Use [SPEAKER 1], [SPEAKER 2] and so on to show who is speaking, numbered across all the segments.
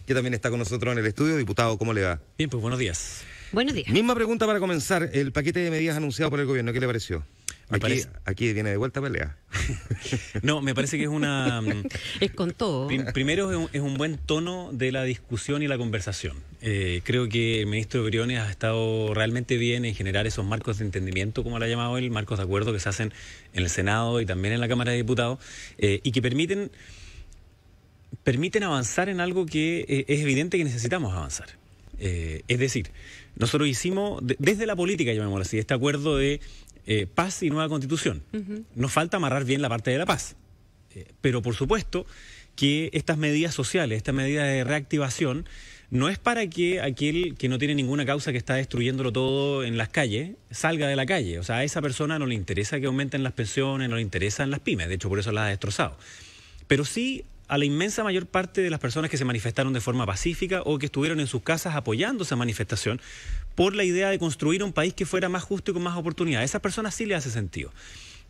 [SPEAKER 1] que también está con nosotros en el estudio. Diputado, ¿cómo le va?
[SPEAKER 2] Bien, pues buenos días.
[SPEAKER 3] Buenos días.
[SPEAKER 1] Misma pregunta para comenzar. El paquete de medidas anunciado por el gobierno, ¿qué le pareció? Aquí viene de vuelta a pelea.
[SPEAKER 2] No, me parece que es una...
[SPEAKER 3] Es con todo.
[SPEAKER 2] Primero es un buen tono de la discusión y la conversación. Creo que el ministro Briones ha estado realmente bien en generar esos marcos de entendimiento, como lo ha llamado él, marcos de acuerdo que se hacen en el Senado y también en la Cámara de Diputados, y que permiten avanzar en algo que es evidente que necesitamos avanzar. Es decir, nosotros hicimos, desde la política, llamémoslo así, este acuerdo de paz y nueva constitución. Nos falta amarrar bien la parte de la paz. Pero por supuesto que estas medidas sociales, estas medidas de reactivación, no es para que aquel que no tiene ninguna causa, que está destruyéndolo todo en las calles, salga de la calle. O sea, a esa persona no le interesa que aumenten las pensiones, no le interesan las pymes, de hecho por eso las ha destrozado. Pero sí a la inmensa mayor parte de las personas que se manifestaron de forma pacífica o que estuvieron en sus casas apoyando esa manifestación por la idea de construir un país que fuera más justo y con más oportunidades. A esas personas sí le hace sentido.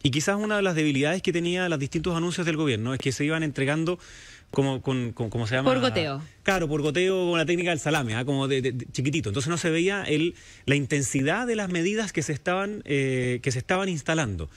[SPEAKER 2] Y quizás una de las debilidades que tenía los distintos anuncios del gobierno es que se iban entregando ¿cómo se llama?
[SPEAKER 3] Por goteo.
[SPEAKER 2] Claro, por goteo, con la técnica del salame, como de chiquitito. Entonces no se veía la intensidad de las medidas que se estaban instalando.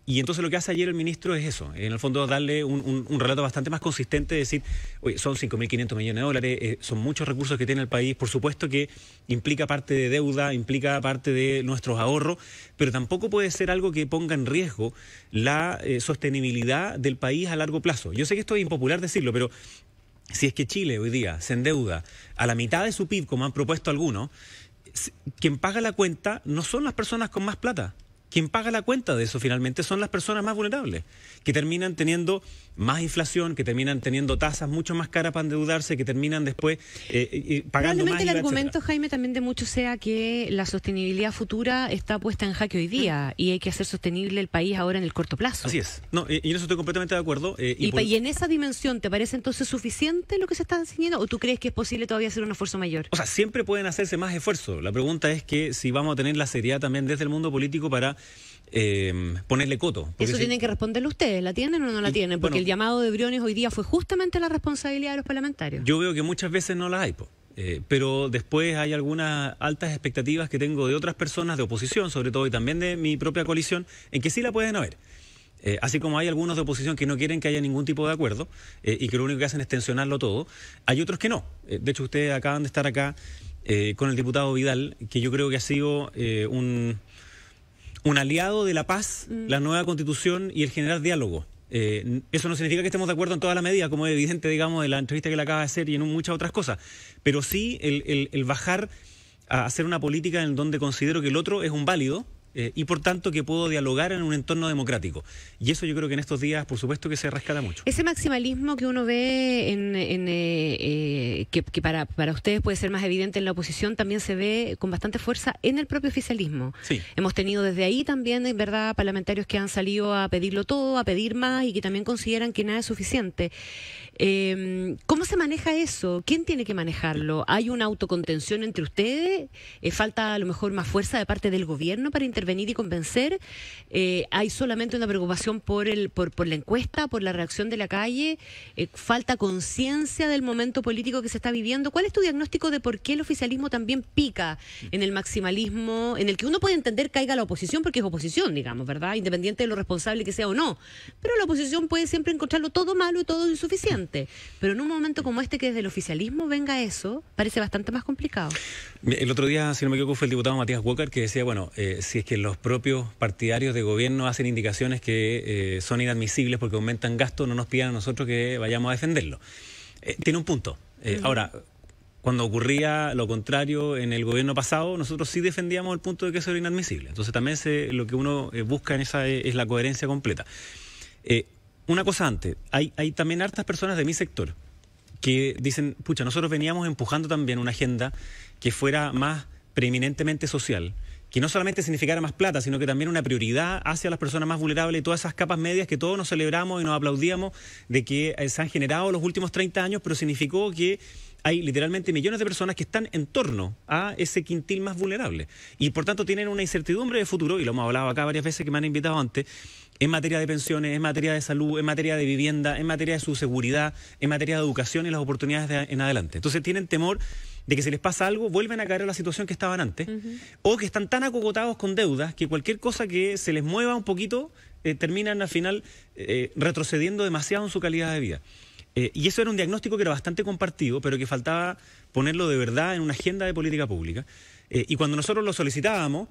[SPEAKER 2] Y entonces lo que hace ayer el ministro es eso, en el fondo darle un relato bastante más consistente, decir, oye, son 5.500 millones de dólares, son muchos recursos que tiene el país, por supuesto que implica parte de deuda, implica parte de nuestros ahorros, pero tampoco puede ser algo que ponga en riesgo la sostenibilidad del país a largo plazo. Yo sé que esto es impopular decirlo, pero si es que Chile hoy día se endeuda a la mitad de su PIB, como han propuesto algunos, quien paga la cuenta no son las personas con más plata. Quien paga la cuenta de eso finalmente son las personas más vulnerables, que terminan teniendo más inflación, que terminan teniendo tasas mucho más caras para endeudarse, que terminan después pagando más.
[SPEAKER 3] Probablemente el argumento, Jaime, también de muchos sea que la sostenibilidad futura está puesta en jaque hoy día y hay que hacer sostenible el país ahora en el corto plazo.
[SPEAKER 2] Así es. No, y en eso estoy completamente de acuerdo.
[SPEAKER 3] Y en esa dimensión, ¿te parece entonces suficiente lo que se está enseñando o tú crees que es posible todavía hacer un esfuerzo mayor?
[SPEAKER 2] O sea, siempre pueden hacerse más esfuerzos. La pregunta es que si vamos a tener la seriedad también desde el mundo político para ponerle coto.
[SPEAKER 3] Eso tienen que responderlo ustedes, ¿la tienen o no la tienen? Porque el llamado de Briones hoy día fue justamente la responsabilidad de los parlamentarios.
[SPEAKER 2] Yo veo que muchas veces no las hay, pero después hay algunas altas expectativas que tengo de otras personas de oposición, sobre todo, y también de mi propia coalición, en que sí la pueden haber. Así como hay algunos de oposición que no quieren que haya ningún tipo de acuerdo y que lo único que hacen es tensionarlo todo, hay otros que no. De hecho, ustedes acaban de estar acá con el diputado Vidal, que yo creo que ha sido un aliado de la paz, la nueva constitución y el generar diálogo. Eso no significa que estemos de acuerdo en toda la medida, como es evidente, digamos, de la entrevista que le acaba de hacer y en muchas otras cosas. Pero sí el bajar a hacer una política en donde considero que el otro es un válido y por tanto que puedo dialogar en un entorno democrático. Y eso yo creo que en estos días, por supuesto, que se rescata mucho.
[SPEAKER 3] Ese maximalismo que uno ve que para ustedes puede ser más evidente en la oposición, también se ve con bastante fuerza en el propio oficialismo.
[SPEAKER 2] Sí.
[SPEAKER 3] Hemos tenido desde ahí también, en verdad, parlamentarios que han salido a pedirlo todo, a pedir más y que también consideran que nada es suficiente. ¿Cómo se maneja eso? ¿Quién tiene que manejarlo? ¿Hay una autocontención entre ustedes? ¿Falta a lo mejor más fuerza de parte del gobierno para intervenir y convencer? ¿Hay solamente una preocupación por la encuesta, por la reacción de la calle? ¿Falta conciencia del momento político que se está viviendo? ¿Cuál es tu diagnóstico de por qué el oficialismo también pica en el maximalismo, en el que uno puede entender caiga la oposición, porque es oposición, digamos, ¿verdad? Independiente de lo responsable que sea o no. Pero la oposición puede siempre encontrarlo todo malo y todo insuficiente. Pero en un momento como este, que desde el oficialismo venga eso, parece bastante más complicado.
[SPEAKER 2] El otro día, si no me equivoco, fue el diputado Matías Walker que decía, bueno, si es que los propios partidarios de gobierno hacen indicaciones que son inadmisibles porque aumentan gastos, no nos pidan a nosotros que vayamos a defenderlo. Tiene un punto. Ahora, cuando ocurría lo contrario en el gobierno pasado, nosotros sí defendíamos el punto de que eso era inadmisible. Entonces también lo que uno busca en esa es la coherencia completa. Una cosa antes, hay también hartas personas de mi sector que dicen, pucha, nosotros veníamos empujando también una agenda que fuera más preeminentemente social, que no solamente significara más plata, sino que también una prioridad hacia las personas más vulnerables y todas esas capas medias que todos nos celebramos y nos aplaudíamos de que se han generado los últimos 30 años, pero significó que hay literalmente millones de personas que están en torno a ese quintil más vulnerable y por tanto tienen una incertidumbre de futuro, y lo hemos hablado acá varias veces que me han invitado antes, en materia de pensiones, en materia de salud, en materia de vivienda, en materia de su seguridad, en materia de educación y las oportunidades en adelante. Entonces tienen temor de que si les pasa algo, vuelven a caer a la situación que estaban antes, o que están tan acogotados con deudas que cualquier cosa que se les mueva un poquito, terminan al final retrocediendo demasiado en su calidad de vida. Y eso era un diagnóstico que era bastante compartido, pero que faltaba ponerlo de verdad en una agenda de política pública. Y cuando nosotros lo solicitábamos,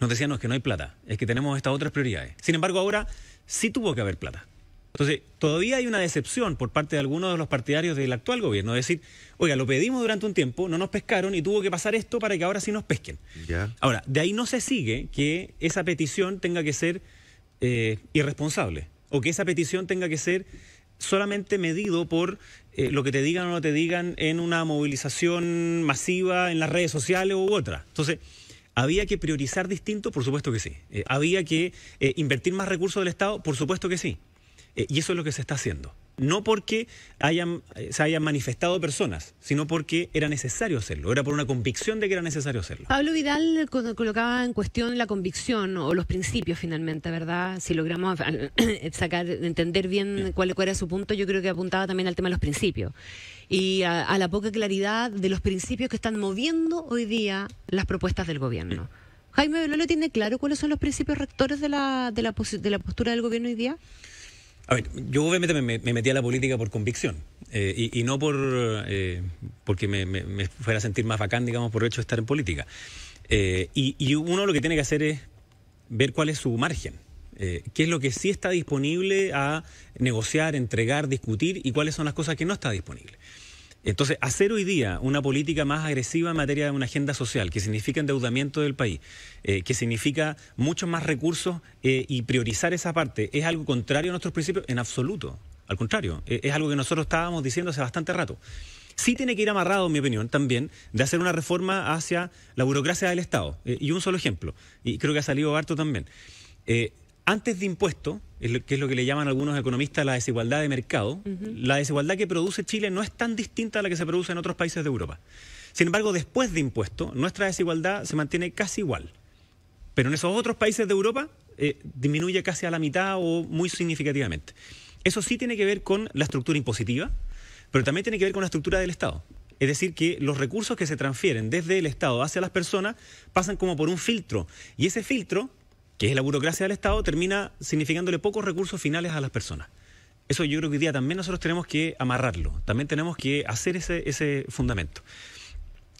[SPEAKER 2] nos decían, no, es que no hay plata, es que tenemos estas otras prioridades. Sin embargo, ahora sí tuvo que haber plata. Entonces, todavía hay una decepción por parte de algunos de los partidarios del actual gobierno, de decir, oiga, lo pedimos durante un tiempo, no nos pescaron y tuvo que pasar esto para que ahora sí nos pesquen.
[SPEAKER 1] Ya.
[SPEAKER 2] Ahora, de ahí no se sigue que esa petición tenga que ser irresponsable, o que esa petición tenga que ser solamente medido por lo que te digan o no te digan en una movilización masiva en las redes sociales u otra. Entonces, ¿había que priorizar distinto? Por supuesto que sí. ¿Había que invertir más recursos del Estado? Por supuesto que sí. Y eso es lo que se está haciendo. No porque se hayan manifestado personas, sino porque era necesario hacerlo. Era por una convicción de que era necesario hacerlo.
[SPEAKER 3] Pablo Vidal colocaba en cuestión la convicción o los principios finalmente, ¿verdad? Si logramos entender bien cuál era su punto, yo creo que apuntaba también al tema de los principios. Y a la poca claridad de los principios que están moviendo hoy día las propuestas del gobierno. Jaime Belolio, ¿tiene claro cuáles son los principios rectores de la postura del gobierno hoy día?
[SPEAKER 2] A ver, yo obviamente me metí a la política por convicción y no porque me fuera a sentir más bacán, digamos, por el hecho de estar en política. Y uno lo que tiene que hacer es ver cuál es su margen, qué es lo que sí está disponible a negociar, entregar, discutir y cuáles son las cosas que no está disponible. Entonces, hacer hoy día una política más agresiva en materia de una agenda social, que significa endeudamiento del país, que significa muchos más recursos y priorizar esa parte, ¿es algo contrario a nuestros principios? En absoluto. Al contrario, es algo que nosotros estábamos diciendo hace bastante rato. Sí tiene que ir amarrado, en mi opinión, también, de hacer una reforma hacia la burocracia del Estado. Y un solo ejemplo, y creo que ha salido harto también. Antes de impuestos, que es lo que le llaman algunos economistas la desigualdad de mercado, la desigualdad que produce Chile no es tan distinta a la que se produce en otros países de Europa. Sin embargo, después de impuestos, nuestra desigualdad se mantiene casi igual. Pero en esos otros países de Europa disminuye casi a la mitad o muy significativamente. Eso sí tiene que ver con la estructura impositiva, pero también tiene que ver con la estructura del Estado. Es decir, que los recursos que se transfieren desde el Estado hacia las personas pasan como por un filtro. Y ese filtro, que es la burocracia del Estado, termina significándole pocos recursos finales a las personas. Eso yo creo que hoy día también nosotros tenemos que amarrarlo, también tenemos que hacer ese fundamento.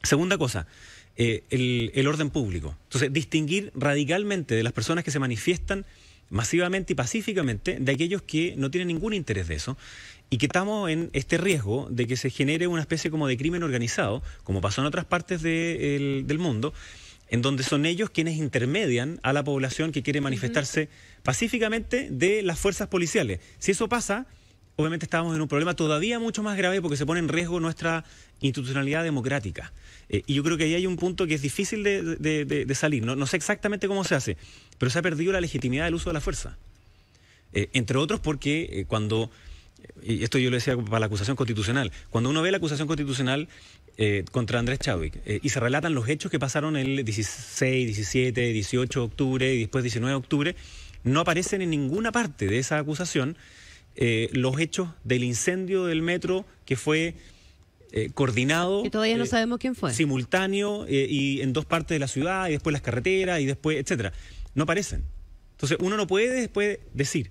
[SPEAKER 2] Segunda cosa, el orden público. Entonces, distinguir radicalmente de las personas que se manifiestan masivamente y pacíficamente de aquellos que no tienen ningún interés de eso y que estamos en este riesgo de que se genere una especie como de crimen organizado, como pasó en otras partes del mundo, en donde son ellos quienes intermedian a la población que quiere manifestarse pacíficamente de las fuerzas policiales. Si eso pasa, obviamente estamos en un problema todavía mucho más grave porque se pone en riesgo nuestra institucionalidad democrática. Y yo creo que ahí hay un punto que es difícil de salir. No sé exactamente cómo se hace, pero se ha perdido la legitimidad del uso de la fuerza. Entre otros porque y esto yo lo decía para la acusación constitucional, cuando uno ve la acusación constitucional contra Andrés Chadwick y se relatan los hechos que pasaron el 16, 17, 18 de octubre y después 19 de octubre, no aparecen en ninguna parte de esa acusación los hechos del incendio del metro que fue coordinado.
[SPEAKER 3] Que todavía no sabemos quién fue.
[SPEAKER 2] Simultáneo y en dos partes de la ciudad y después las carreteras y después, etcétera. No aparecen. Entonces uno no puede después decir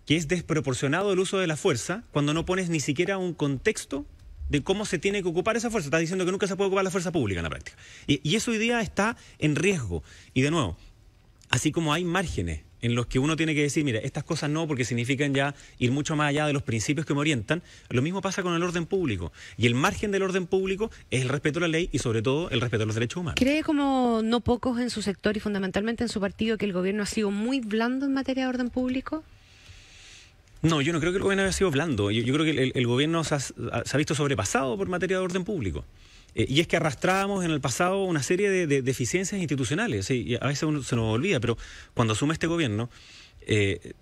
[SPEAKER 2] que es desproporcionado el uso de la fuerza cuando no pones ni siquiera un contexto de cómo se tiene que ocupar esa fuerza. Estás diciendo que nunca se puede ocupar la fuerza pública en la práctica. Y eso hoy día está en riesgo. Y de nuevo, así como hay márgenes en los que uno tiene que decir, mira, estas cosas no, porque significan ya ir mucho más allá de los principios que me orientan, lo mismo pasa con el orden público. Y el margen del orden público es el respeto a la ley y sobre todo el respeto a los derechos humanos.
[SPEAKER 3] ¿Cree, como no pocos en su sector y fundamentalmente en su partido, que el gobierno ha sido muy blando en materia de orden público?
[SPEAKER 2] No, yo no creo que el gobierno haya sido blando. Yo creo que el gobierno se ha visto sobrepasado por materia de orden público. Y es que arrastrábamos en el pasado una serie de deficiencias institucionales. Y a veces uno se nos olvida, pero cuando asume este gobierno,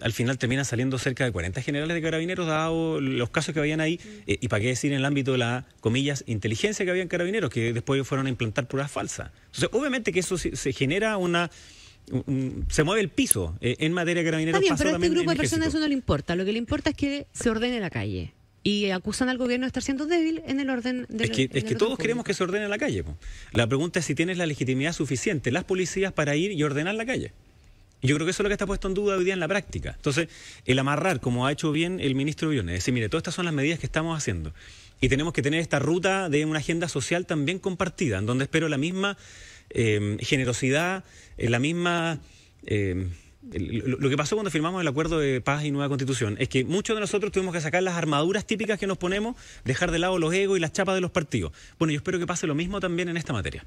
[SPEAKER 2] al final terminan saliendo cerca de 40 generales de carabineros, dados los casos que habían ahí. Y para qué decir en el ámbito de la, comillas, inteligencia que había en carabineros, que después fueron a implantar pruebas falsas. Entonces, obviamente que eso se genera una se mueve el piso en materia de carabineros.
[SPEAKER 3] Está bien,
[SPEAKER 2] pasó
[SPEAKER 3] pero a este
[SPEAKER 2] también
[SPEAKER 3] grupo
[SPEAKER 2] en
[SPEAKER 3] de
[SPEAKER 2] el
[SPEAKER 3] personas
[SPEAKER 2] ejército.
[SPEAKER 3] eso no le importa. Lo que le importa es que se ordene la calle. Y acusan al gobierno de estar siendo débil en el orden
[SPEAKER 2] Es que todos queremos que se ordene la calle. Po. La pregunta es si tienes la legitimidad suficiente, las policías, para ir y ordenar la calle. Y yo creo que eso es lo que está puesto en duda hoy día en la práctica. Entonces, el amarrar, como ha hecho bien el ministro Briones, es decir, mire, todas estas son las medidas que estamos haciendo. Y tenemos que tener esta ruta de una agenda social también compartida, en donde espero la misma generosidad, la misma... lo que pasó cuando firmamos el acuerdo de paz y nueva constitución es que muchos de nosotros tuvimos que sacar las armaduras típicas que nos ponemos, dejar de lado los egos y las chapas de los partidos. Bueno, yo espero que pase lo mismo también en esta materia.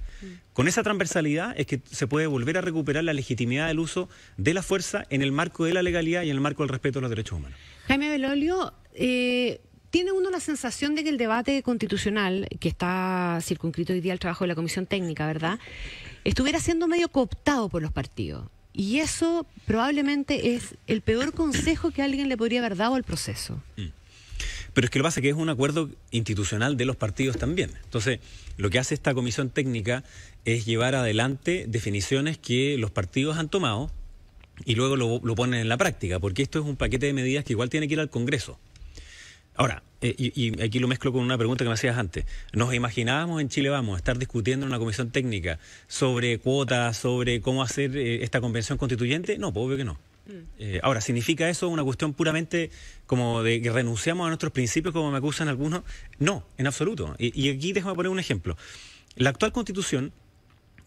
[SPEAKER 2] Con esa transversalidad es que se puede volver a recuperar la legitimidad del uso de la fuerza en el marco de la legalidad y en el marco del respeto a los derechos humanos.
[SPEAKER 3] Jaime Belolio, ¿tiene uno la sensación de que el debate constitucional, que está circunscrito hoy día al trabajo de la Comisión Técnica, ¿verdad?, estuviera siendo medio cooptado por los partidos? Y eso probablemente es el peor consejo que alguien le podría haber dado al proceso.
[SPEAKER 2] Pero es que lo que pasa es que es un acuerdo institucional de los partidos también. Entonces, lo que hace esta comisión técnica es llevar adelante definiciones que los partidos han tomado y luego lo ponen en la práctica, porque esto es un paquete de medidas que igual tiene que ir al Congreso. Ahora, y aquí lo mezclo con una pregunta que me hacías antes. ¿Nos imaginábamos en Chile Vamos a estar discutiendo en una comisión técnica sobre cuotas, sobre cómo hacer esta convención constituyente? No, pues obvio que no. Ahora, ¿significa eso una cuestión puramente como de que renunciamos a nuestros principios, como me acusan algunos? No, en absoluto. Y aquí déjame poner un ejemplo. La actual Constitución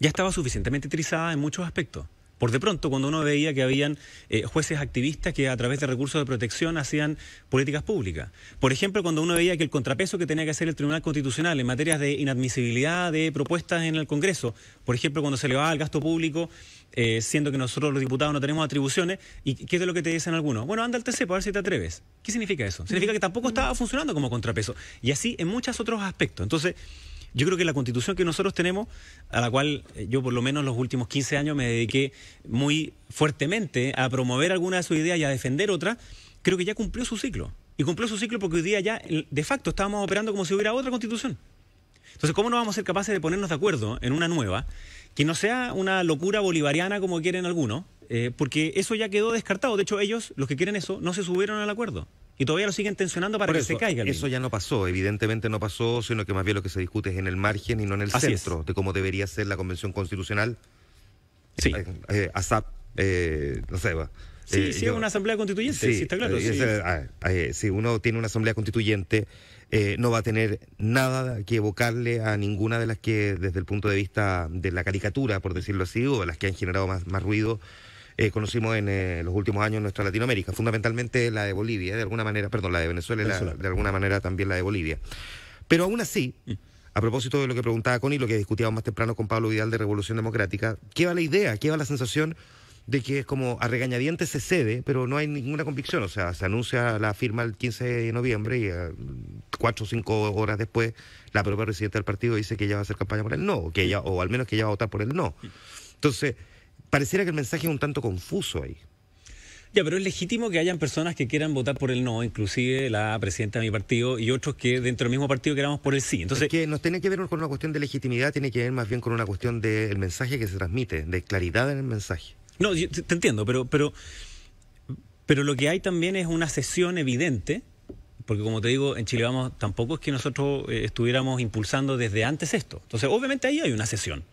[SPEAKER 2] ya estaba suficientemente utilizada en muchos aspectos. Por de pronto, cuando uno veía que habían jueces activistas que a través de recursos de protección hacían políticas públicas. Por ejemplo, cuando uno veía que el contrapeso que tenía que hacer el Tribunal Constitucional en materia de inadmisibilidad de propuestas en el Congreso, por ejemplo, cuando se elevaba el gasto público, siendo que nosotros los diputados no tenemos atribuciones, ¿y qué es de lo que te dicen algunos? Bueno, anda al TC para ver si te atreves. ¿Qué significa eso? Significa que tampoco estaba funcionando como contrapeso. Y así en muchos otros aspectos. Entonces, yo creo que la Constitución que nosotros tenemos, a la cual yo por lo menos los últimos 15 años me dediqué muy fuertemente a promover alguna de sus ideas y a defender otras, creo que ya cumplió su ciclo. Y cumplió su ciclo porque hoy día ya, de facto, estábamos operando como si hubiera otra Constitución. Entonces, ¿cómo no vamos a ser capaces de ponernos de acuerdo en una nueva, que no sea una locura bolivariana como quieren algunos? Porque eso ya quedó descartado. De hecho, ellos, los que quieren eso, no se subieron al acuerdo. Y todavía lo siguen tensionando para que se caiga.
[SPEAKER 1] Eso ya no pasó, evidentemente no pasó, sino que más bien lo que se discute es en el margen y no en el centro de cómo debería ser la Convención Constitucional.
[SPEAKER 2] Sí.
[SPEAKER 1] ASAP, no sé, va.
[SPEAKER 2] Sí, es una asamblea constituyente, sí, está claro.
[SPEAKER 1] Si uno tiene una asamblea constituyente, no va a tener nada que evocarle a ninguna de las que, desde el punto de vista de la caricatura, por decirlo así, o de las que han generado más ruido, conocimos en los últimos años en nuestra Latinoamérica, fundamentalmente la de Bolivia, de alguna manera, perdón, la de Venezuela y de alguna manera también la de Bolivia. Pero aún así, a propósito de lo que preguntaba Connie, lo que discutíamos más temprano con Pablo Vidal de Revolución Democrática, ¿qué va la idea, qué va la sensación de que es como a regañadientes se cede, pero no hay ninguna convicción? O sea, se anuncia la firma el 15 de noviembre y 4 o 5 horas después la propia presidenta del partido dice que ella va a hacer campaña por el no, o al menos que ella va a votar por el no. Entonces, pareciera que el mensaje es un tanto confuso ahí.
[SPEAKER 2] Ya, pero es legítimo que hayan personas que quieran votar por el no, inclusive la presidenta de mi partido y otros que dentro del mismo partido queramos por el sí. Entonces,
[SPEAKER 1] es que no tiene que ver con una cuestión de legitimidad, tiene que ver más bien con una cuestión del mensaje que se transmite, de claridad en el mensaje.
[SPEAKER 2] No, yo te entiendo, pero lo que hay también es una cesión evidente, porque como te digo, en Chile Vamos tampoco es que nosotros estuviéramos impulsando desde antes esto. Entonces, obviamente ahí hay una cesión.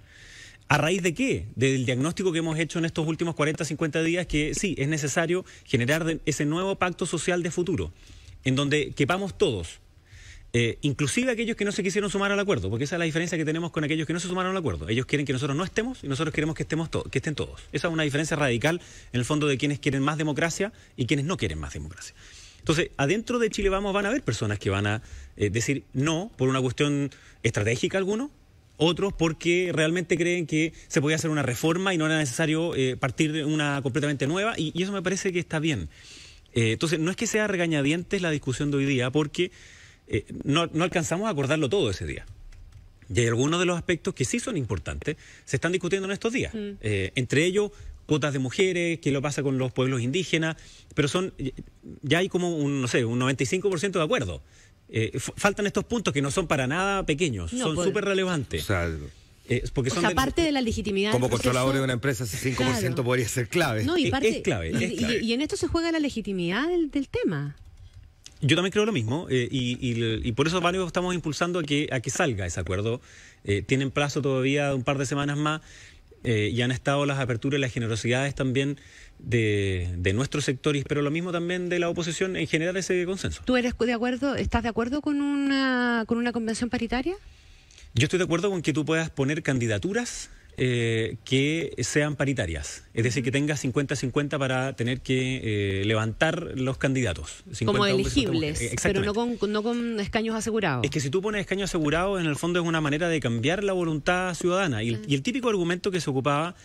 [SPEAKER 2] ¿A raíz de qué? Del diagnóstico que hemos hecho en estos últimos 40, 50 días, que sí, es necesario generar ese nuevo pacto social de futuro, en donde quepamos todos, inclusive aquellos que no se quisieron sumar al acuerdo, porque esa es la diferencia que tenemos con aquellos que no se sumaron al acuerdo. Ellos quieren que nosotros no estemos y nosotros queremos que estén todos. Esa es una diferencia radical en el fondo de quienes quieren más democracia y quienes no quieren más democracia. Entonces, adentro de Chile Vamos van a haber personas que van a decir no por una cuestión estratégica alguno, otros porque realmente creen que se podía hacer una reforma y no era necesario partir de una completamente nueva, y eso me parece que está bien. Entonces, no es que sea regañadientes la discusión de hoy día, porque no alcanzamos a acordarlo todo ese día. Y hay algunos de los aspectos que sí son importantes, se están discutiendo en estos días. Entre ellos, cuotas de mujeres, qué lo pasa con los pueblos indígenas, pero ya hay como un 95% de acuerdo. Faltan estos puntos que no son para nada pequeños, son súper relevantes.
[SPEAKER 1] O sea,
[SPEAKER 2] Porque
[SPEAKER 3] O
[SPEAKER 2] son
[SPEAKER 3] sea,
[SPEAKER 2] de-
[SPEAKER 3] parte de la legitimidad
[SPEAKER 1] Como
[SPEAKER 3] del proceso-
[SPEAKER 1] controlador de una empresa, ese 5%
[SPEAKER 3] Claro.
[SPEAKER 1] podría ser clave.
[SPEAKER 3] No, y
[SPEAKER 2] Es
[SPEAKER 3] parte-
[SPEAKER 2] clave, es
[SPEAKER 3] y-
[SPEAKER 2] clave.
[SPEAKER 3] y en esto se juega la legitimidad del tema.
[SPEAKER 2] Yo también creo lo mismo, y por eso varios estamos impulsando a que salga ese acuerdo. Tienen plazo todavía de un par de semanas más, y han estado las aperturas y las generosidades también de nuestro sector, y espero lo mismo también de la oposición en generar ese consenso.
[SPEAKER 3] ¿Tú estás de acuerdo con una convención paritaria?
[SPEAKER 2] Yo estoy de acuerdo con que tú puedas poner candidaturas que sean paritarias, es decir, que tengas 50-50 para tener que levantar los candidatos. 50
[SPEAKER 3] Como
[SPEAKER 2] hombres, 50
[SPEAKER 3] elegibles,
[SPEAKER 2] mujeres.
[SPEAKER 3] pero
[SPEAKER 2] Exactamente.
[SPEAKER 3] no con escaños asegurados.
[SPEAKER 2] Es que si tú pones escaño asegurado, en el fondo es una manera de cambiar la voluntad ciudadana. Y el típico argumento que se ocupaba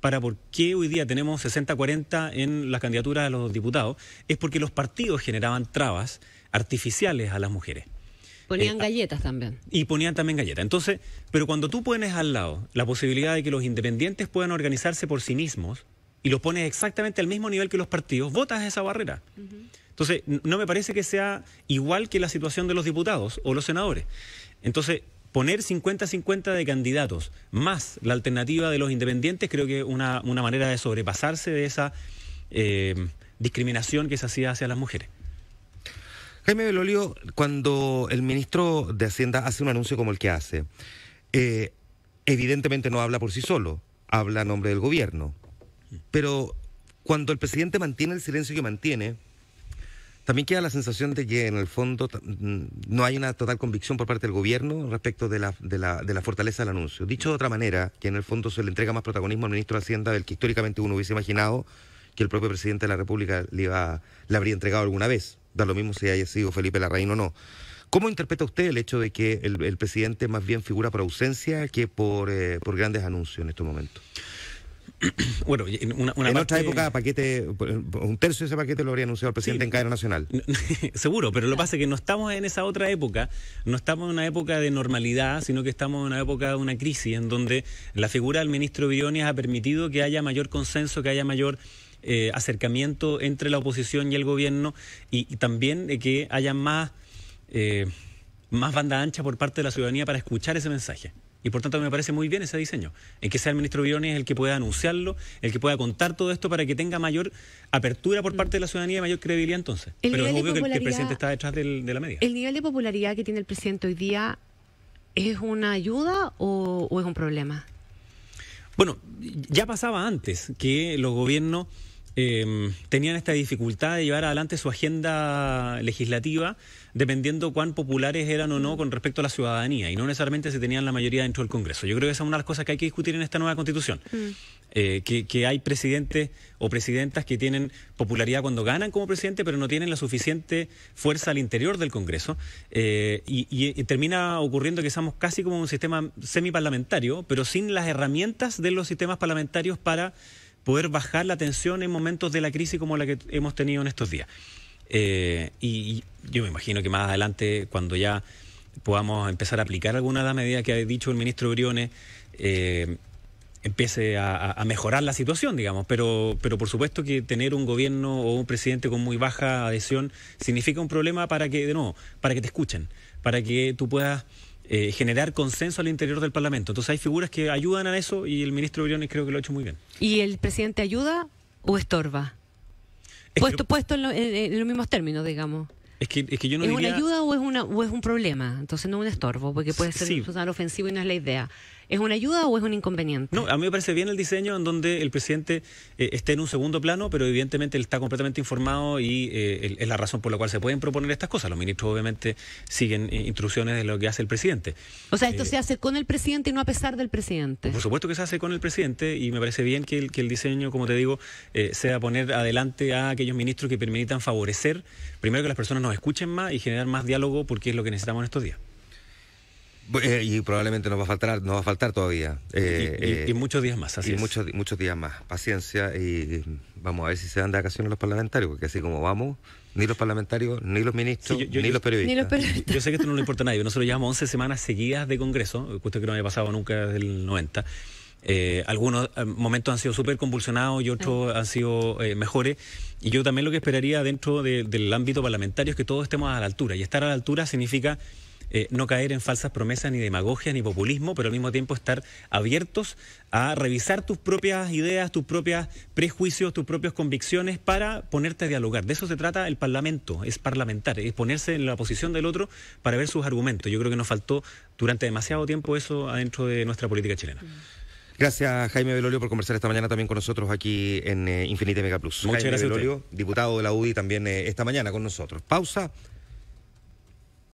[SPEAKER 2] para por qué hoy día tenemos 60-40 en las candidaturas de los diputados es porque los partidos generaban trabas artificiales a las mujeres.
[SPEAKER 3] Ponían galletas también.
[SPEAKER 2] Y ponían también galletas. Entonces, pero cuando tú pones al lado la posibilidad de que los independientes puedan organizarse por sí mismos y los pones exactamente al mismo nivel que los partidos, votas esa barrera. Entonces, no me parece que sea igual que la situación de los diputados o los senadores. Entonces, poner 50-50 de candidatos más la alternativa de los independientes creo que es una manera de sobrepasarse de esa discriminación que se hacía hacia las mujeres.
[SPEAKER 1] Jaime Belolio, cuando el ministro de Hacienda hace un anuncio como el que hace, evidentemente no habla por sí solo, habla a nombre del gobierno. Pero cuando el presidente mantiene el silencio que mantiene, también queda la sensación de que en el fondo no hay una total convicción por parte del gobierno respecto de la fortaleza del anuncio. Dicho de otra manera, que en el fondo se le entrega más protagonismo al ministro de Hacienda del que históricamente uno hubiese imaginado que el propio presidente de la República le habría entregado alguna vez. Da lo mismo si haya sido Felipe Larraín o no. ¿Cómo interpreta usted el hecho de que el presidente más bien figura por ausencia que por grandes anuncios en estos momentos?
[SPEAKER 2] Bueno, una
[SPEAKER 1] en
[SPEAKER 2] parte...
[SPEAKER 1] otra época, un tercio de ese paquete lo habría anunciado el presidente en cadena nacional.
[SPEAKER 2] Seguro, pero lo que pasa es que no estamos en esa otra época, no estamos en una época de normalidad, sino que estamos en una época de una crisis en donde la figura del ministro Briones ha permitido que haya mayor consenso, que haya mayor acercamiento entre la oposición y el gobierno, y también que haya más banda ancha por parte de la ciudadanía para escuchar ese mensaje. Y por tanto me parece muy bien ese diseño, en que sea el ministro Briones el que pueda anunciarlo, el que pueda contar todo esto para que tenga mayor apertura por parte de la ciudadanía y mayor credibilidad entonces.
[SPEAKER 3] El
[SPEAKER 2] Pero es
[SPEAKER 3] nivel de
[SPEAKER 2] obvio que el
[SPEAKER 3] popularidad-
[SPEAKER 2] presidente está detrás de la media.
[SPEAKER 3] ¿El nivel de popularidad que tiene el presidente hoy día es una ayuda o es un problema?
[SPEAKER 2] Bueno, ya pasaba antes que los gobiernos tenían esta dificultad de llevar adelante su agenda legislativa dependiendo cuán populares eran o no con respecto a la ciudadanía, y no necesariamente se tenían la mayoría dentro del Congreso. Yo creo que esa es una de las cosas que hay que discutir en esta nueva Constitución. Que hay presidentes o presidentas que tienen popularidad cuando ganan como presidente, pero no tienen la suficiente fuerza al interior del Congreso, y termina ocurriendo que somos casi como un sistema semiparlamentario, pero sin las herramientas de los sistemas parlamentarios para poder bajar la tensión en momentos de la crisis como la que hemos tenido en estos días. Y yo me imagino que más adelante, cuando ya podamos empezar a aplicar alguna de las medidas que ha dicho el ministro Briones, empiece a mejorar la situación, digamos. Pero por supuesto que tener un gobierno o un presidente con muy baja adhesión significa un problema para que, de nuevo, para que te escuchen, para que tú puedas generar consenso al interior del Parlamento. Entonces hay figuras que ayudan a eso, y el ministro Briones creo que lo ha hecho muy bien.
[SPEAKER 3] ¿Y el presidente ayuda o estorba?
[SPEAKER 2] Es que-
[SPEAKER 3] Puesto en los mismos términos, digamos.
[SPEAKER 2] Es que yo no
[SPEAKER 3] ¿Es
[SPEAKER 2] diría...
[SPEAKER 3] una ayuda o es un problema? Entonces no un estorbo, porque puede ser
[SPEAKER 2] Sí.
[SPEAKER 3] ofensivo y no es la idea. ¿Es una ayuda o es un inconveniente?
[SPEAKER 2] No, a mí me parece bien el diseño en donde el presidente esté en un segundo plano, pero evidentemente él está completamente informado, y es la razón por la cual se pueden proponer estas cosas. Los ministros obviamente siguen instrucciones de lo que hace el presidente.
[SPEAKER 3] O sea, esto se hace con el presidente y no a pesar del presidente.
[SPEAKER 2] Por supuesto que se hace con el presidente, y me parece bien que el diseño, como te digo, sea poner adelante a aquellos ministros que permitan favorecer, primero, que las personas nos escuchen más y generar más diálogo, porque es lo que necesitamos en estos días.
[SPEAKER 1] Y probablemente nos va a faltar todavía.
[SPEAKER 2] Y muchos días más, así
[SPEAKER 1] y
[SPEAKER 2] es.
[SPEAKER 1] muchos días más. Paciencia, y vamos a ver si se dan de vacaciones los parlamentarios, porque así como vamos, ni los parlamentarios, ni los ministros,
[SPEAKER 2] Sí,
[SPEAKER 1] ni los periodistas.
[SPEAKER 3] Ni los periodistas.
[SPEAKER 2] Yo sé que esto no le importa a nadie. Nosotros llevamos 11 semanas seguidas de Congreso, cuestión que no había pasado nunca desde el 90. Algunos momentos han sido súper convulsionados y otros han sido mejores. Y yo también lo que esperaría dentro del ámbito parlamentario es que todos estemos a la altura. Y estar a la altura significa no caer en falsas promesas, ni demagogia, ni populismo, pero al mismo tiempo estar abiertos a revisar tus propias ideas, tus propios prejuicios, tus propias convicciones para ponerte a dialogar. De eso se trata el Parlamento, es parlamentar, es ponerse en la posición del otro para ver sus argumentos. Yo creo que nos faltó durante demasiado tiempo eso adentro de nuestra política chilena.
[SPEAKER 1] Gracias, Jaime Belolio, por conversar esta mañana también con nosotros aquí en Infinite Mega Plus.
[SPEAKER 2] Muchas
[SPEAKER 1] Jaime
[SPEAKER 2] gracias a usted.
[SPEAKER 1] Belolio, diputado de la UDI, también esta mañana con nosotros. Pausa.